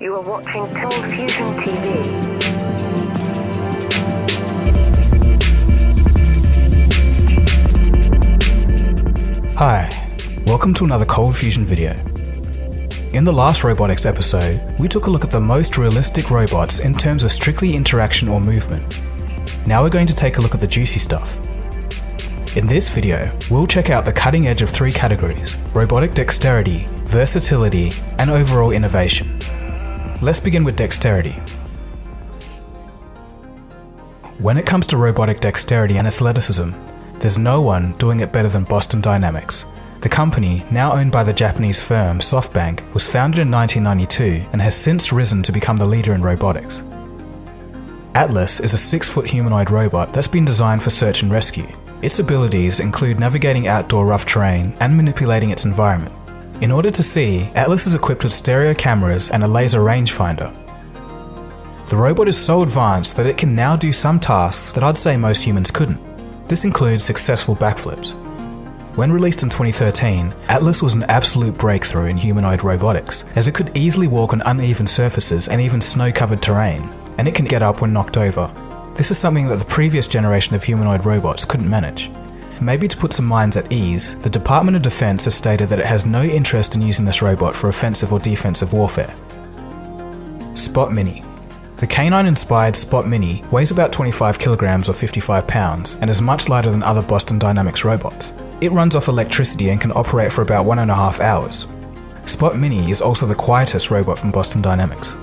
You are watching ColdFusion TV. Hi, welcome to another ColdFusion video. In the last robotics episode, we took a look at the most realistic robots in terms of strictly interaction or movement. Now we're going to take a look at the juicy stuff. In this video, we'll check out the cutting edge of three categories: robotic dexterity, versatility, and overall innovation. Let's begin with dexterity. When it comes to robotic dexterity and athleticism, there's no one doing it better than Boston Dynamics. The company, now owned by the Japanese firm SoFi, was founded in 1992 and has since risen to become the leader in robotics. Atlas is a 6-foot humanoid robot that's been designed for search and rescue. Its abilities include navigating outdoor rough terrain and manipulating its environment. In order to see, Atlas is equipped with stereo cameras and a laser rangefinder. The robot is so advanced that it can now do some tasks that I'd say most humans couldn't. This includes successful backflips. When released in 2013, Atlas was an absolute breakthrough in humanoid robotics, as it could easily walk on uneven surfaces and even snow-covered terrain, and it can get up when knocked over. This is something that the previous generation of humanoid robots couldn't manage. Maybe to put some minds at ease, the Department of Defense has stated that it has no interest in using this robot for offensive or defensive warfare. Spot Mini. The canine-inspired Spot Mini weighs about 25 kilograms or 55 pounds and is much lighter than other Boston Dynamics robots. It runs off electricity and can operate for about 1.5 hours. Spot Mini is also the quietest robot from Boston Dynamics.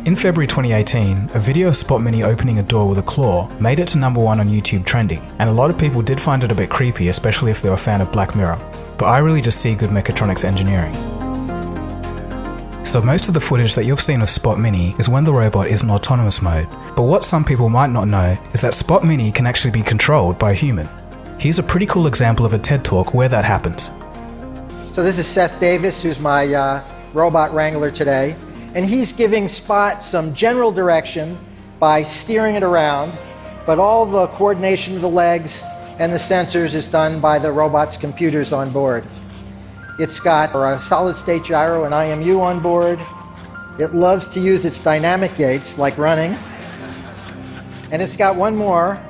In February 2018, a video of Spot Mini opening a door with a claw made it to #1 on YouTube trending, and a lot of people did find it a bit creepy, especially if they were a fan of Black Mirror, but I really just see good mechatronics engineering. So most of the footage that you've seen of Spot Mini is when the robot is in autonomous mode, but what some people might not know is that Spot Mini can actually be controlled by a human. Here's a pretty cool example of a TED Talk where that happens. So this is Seth Davis, who's my robot wrangler today. And he's giving Spot some general direction by steering it around, but all the coordination of the legs and the sensors is done by the robot's computers on board. It's got a solid-state gyro and IMU on board. It loves to use its dynamic gates, like running. And it's got one more.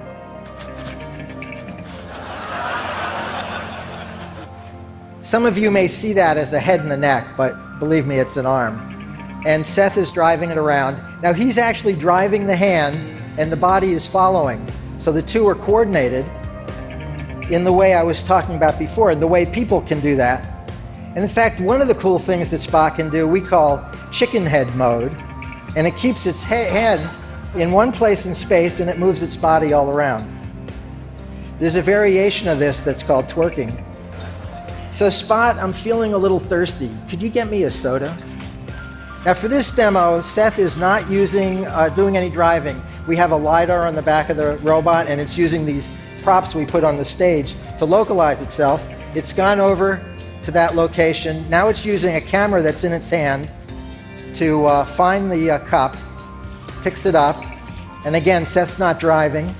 Some of you may see that as a head and a neck, but believe me, it's an arm. And Seth is driving it around. Now he's actually driving the hand and the body is following. So the two are coordinated in the way I was talking about before, the way people can do that. And in fact, one of the cool things that Spot can do, we call chicken head mode. And it keeps its head in one place in space and it moves its body all around. There's a variation of this that's called twerking. So Spot, I'm feeling a little thirsty. Could you get me a soda? Now for this demo, Seth is not doing any driving. We have a LiDAR on the back of the robot and it's using these props we put on the stage to localize itself. It's gone over to that location. Now it's using a camera that's in its hand to find the cup, picks it up, and again, Seth's not driving.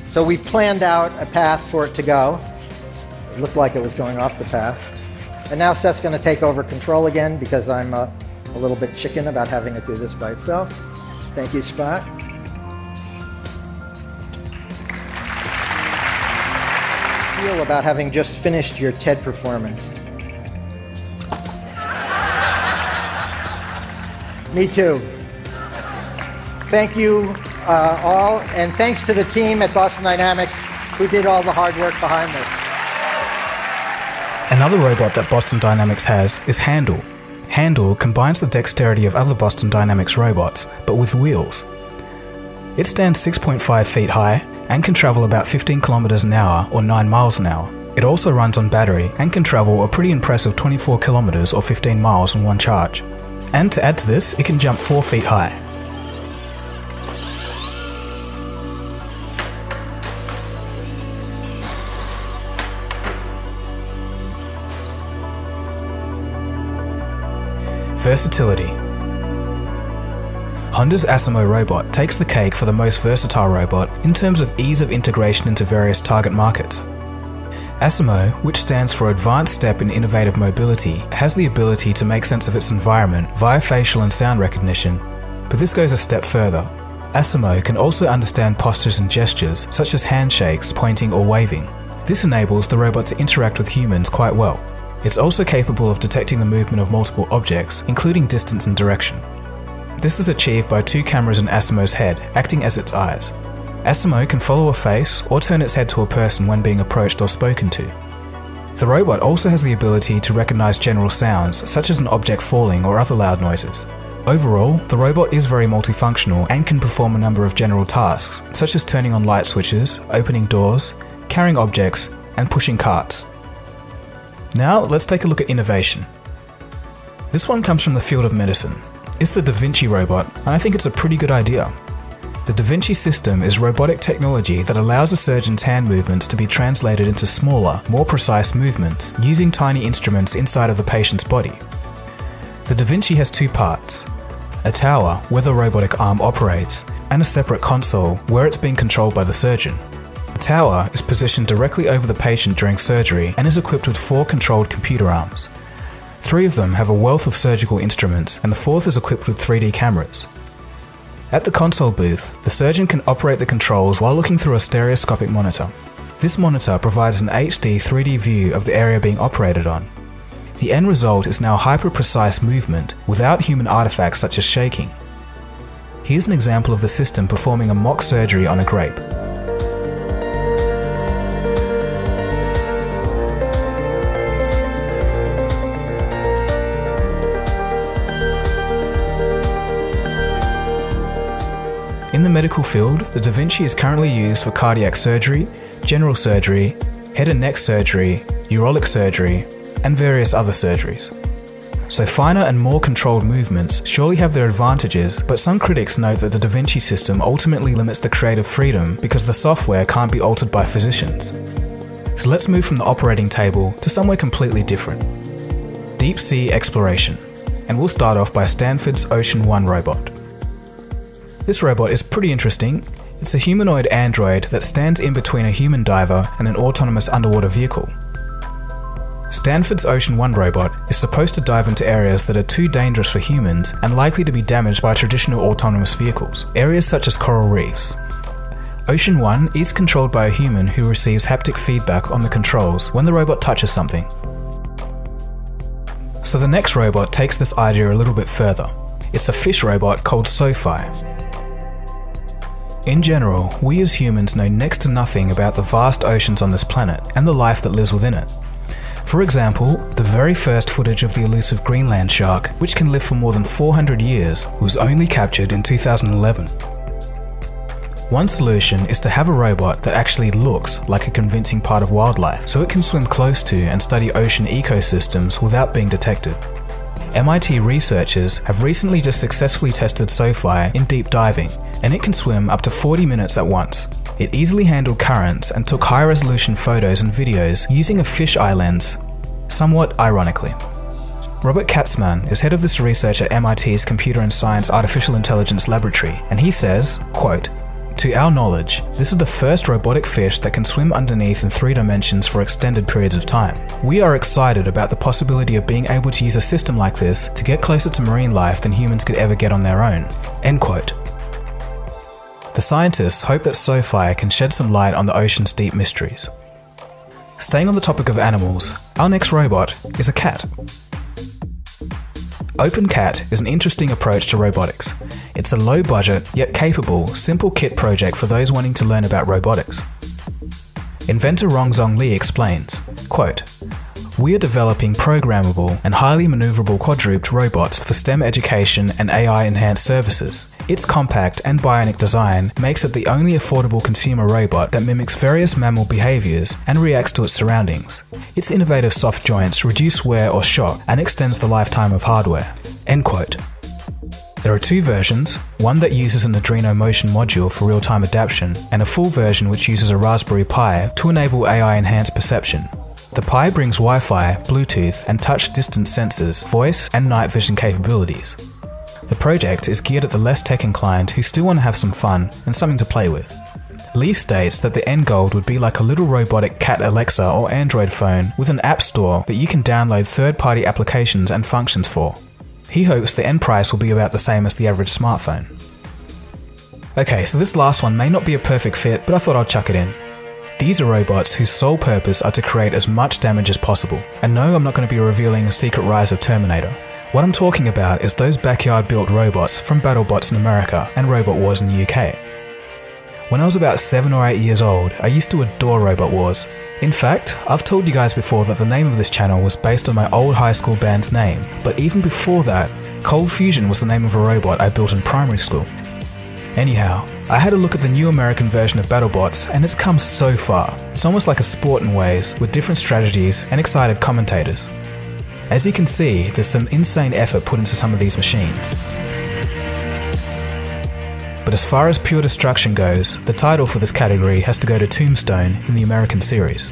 So we planned out a path for it to go. It looked like it was going off the path. And now Seth's going to take over control again because I'm a little bit chicken about having it do this by itself. Thank you, Spot. Feel about having just finished your TED performance? Me too. Thank you all, and thanks to the team at Boston Dynamics who did all the hard work behind this. Another robot that Boston Dynamics has is Handle. Handle combines the dexterity of other Boston Dynamics robots, but with wheels. It stands 6.5 feet high and can travel about 15 kilometers an hour or 9 miles an hour. It also runs on battery and can travel a pretty impressive 24 kilometers or 15 miles on one charge. And to add to this, it can jump 4 feet high. Versatility. Honda's Asimo robot takes the cake for the most versatile robot in terms of ease of integration into various target markets. Asimo, which stands for Advanced Step in Innovative Mobility, has the ability to make sense of its environment via facial and sound recognition, but this goes a step further. Asimo can also understand postures and gestures, such as handshakes, pointing or waving. This enables the robot to interact with humans quite well. It's also capable of detecting the movement of multiple objects, including distance and direction. This is achieved by 2 cameras in Asimo's head, acting as its eyes. Asimo can follow a face or turn its head to a person when being approached or spoken to. The robot also has the ability to recognize general sounds, such as an object falling or other loud noises. Overall, the robot is very multifunctional and can perform a number of general tasks, such as turning on light switches, opening doors, carrying objects, and pushing carts. Now, let's take a look at innovation. This one comes from the field of medicine. It's the Da Vinci robot, and I think it's a pretty good idea. The Da Vinci system is robotic technology that allows a surgeon's hand movements to be translated into smaller, more precise movements using tiny instruments inside of the patient's body. The Da Vinci has 2 parts: a tower where the robotic arm operates, and a separate console where it's being controlled by the surgeon. The tower is positioned directly over the patient during surgery and is equipped with 4 controlled computer arms. 3 of them have a wealth of surgical instruments, and the 4th is equipped with 3D cameras. At the console booth, the surgeon can operate the controls while looking through a stereoscopic monitor. This monitor provides an HD 3D view of the area being operated on. The end result is now hyper-precise movement without human artifacts such as shaking. Here's an example of the system performing a mock surgery on a grape. In the medical field, the Da Vinci is currently used for cardiac surgery, general surgery, head and neck surgery, urologic surgery, and various other surgeries. So finer and more controlled movements surely have their advantages, but some critics note that the Da Vinci system ultimately limits the creative freedom because the software can't be altered by physicians. So let's move from the operating table to somewhere completely different. Deep sea exploration. And we'll start off by Stanford's Ocean One robot. This robot is pretty interesting. It's a humanoid android that stands in between a human diver and an autonomous underwater vehicle. Stanford's Ocean One robot is supposed to dive into areas that are too dangerous for humans and likely to be damaged by traditional autonomous vehicles, areas such as coral reefs. Ocean One is controlled by a human who receives haptic feedback on the controls when the robot touches something. So the next robot takes this idea a little bit further. It's a fish robot called SoFi. In general, we as humans know next to nothing about the vast oceans on this planet and the life that lives within it. For example, the very first footage of the elusive Greenland shark, which can live for more than 400 years, was only captured in 2011. One solution is to have a robot that actually looks like a convincing part of wildlife, so it can swim close to and study ocean ecosystems without being detected. MIT researchers have recently just successfully tested SoFi in deep diving, and it can swim up to 40 minutes at once. It easily handled currents and took high-resolution photos and videos using a fisheye lens, somewhat ironically. Robert Katzmann is head of this research at MIT's Computer and Science Artificial Intelligence Laboratory, and he says, quote, "To our knowledge, this is the first robotic fish that can swim underneath in 3 dimensions for extended periods of time. We are excited about the possibility of being able to use a system like this to get closer to marine life than humans could ever get on their own." End quote. The scientists hope that SoFi can shed some light on the ocean's deep mysteries. Staying on the topic of animals, our next robot is a cat. OpenCat is an interesting approach to robotics. It's a low-budget, yet capable, simple kit project for those wanting to learn about robotics. Inventor Rongzong Li explains, quote, "We are developing programmable and highly maneuverable quadruped robots for STEM education and AI-enhanced services. Its compact and bionic design makes it the only affordable consumer robot that mimics various mammal behaviors and reacts to its surroundings. Its innovative soft joints reduce wear or shock and extends the lifetime of hardware." End quote. There are 2 versions, one that uses an Arduino motion module for real-time adaptation, and a full version which uses a Raspberry Pi to enable AI-enhanced perception. The Pi brings Wi-Fi, Bluetooth, and touch distance sensors, voice, and night vision capabilities. The project is geared at the less tech-inclined who still want to have some fun and something to play with. Lee states that the end goal would be like a little robotic cat Alexa or Android phone with an app store that you can download third-party applications and functions for. He hopes the end price will be about the same as the average smartphone. Okay, so this last one may not be a perfect fit, but I thought I'd chuck it in. These are robots whose sole purpose are to create as much damage as possible. And no, I'm not going to be revealing the secret rise of Terminator. What I'm talking about is those backyard-built robots from BattleBots in America and Robot Wars in the UK. When I was about 7 or 8 years old, I used to adore Robot Wars. In fact, I've told you guys before that the name of this channel was based on my old high school band's name, but even before that, ColdFusion was the name of a robot I built in primary school. Anyhow, I had a look at the new American version of BattleBots and it's come so far. It's almost like a sport in ways, with different strategies and excited commentators. As you can see, there's some insane effort put into some of these machines. But as far as pure destruction goes, the title for this category has to go to Tombstone in the American series.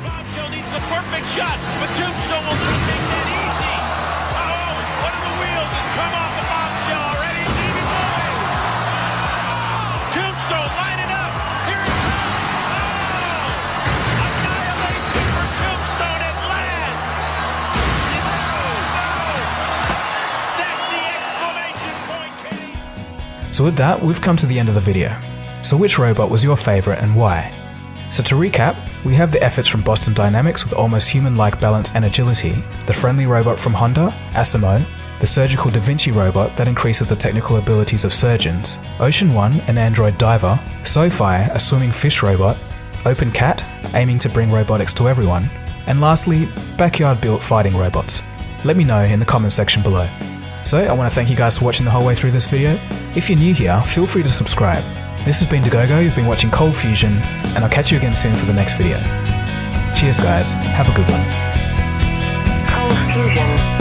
Bombshell needs the perfect shot, but Tombstone will not make that easy. Oh, one of the wheels has come off the bombshell already. Even going. Tombstone lining up. Here it comes. Oh, annihilation for Tombstone at last. That's the exclamation point, Kenny. So with that, we've come to the end of the video. So which robot was your favorite and why? So to recap, we have the efforts from Boston Dynamics with almost human-like balance and agility, the friendly robot from Honda, Asimo, the surgical Vinci robot that increases the technical abilities of surgeons, Ocean One, an android diver, SoFi, a swimming fish robot, OpenCat, aiming to bring robotics to everyone, and lastly, backyard-built fighting robots. Let me know in the comment section below. So I want to thank you guys for watching the whole way through this video. If you're new here, feel free to subscribe. This has been DaGogo, you've been watching ColdFusion, and I'll catch you again soon for the next video. Cheers guys, have a good one. ColdFusion.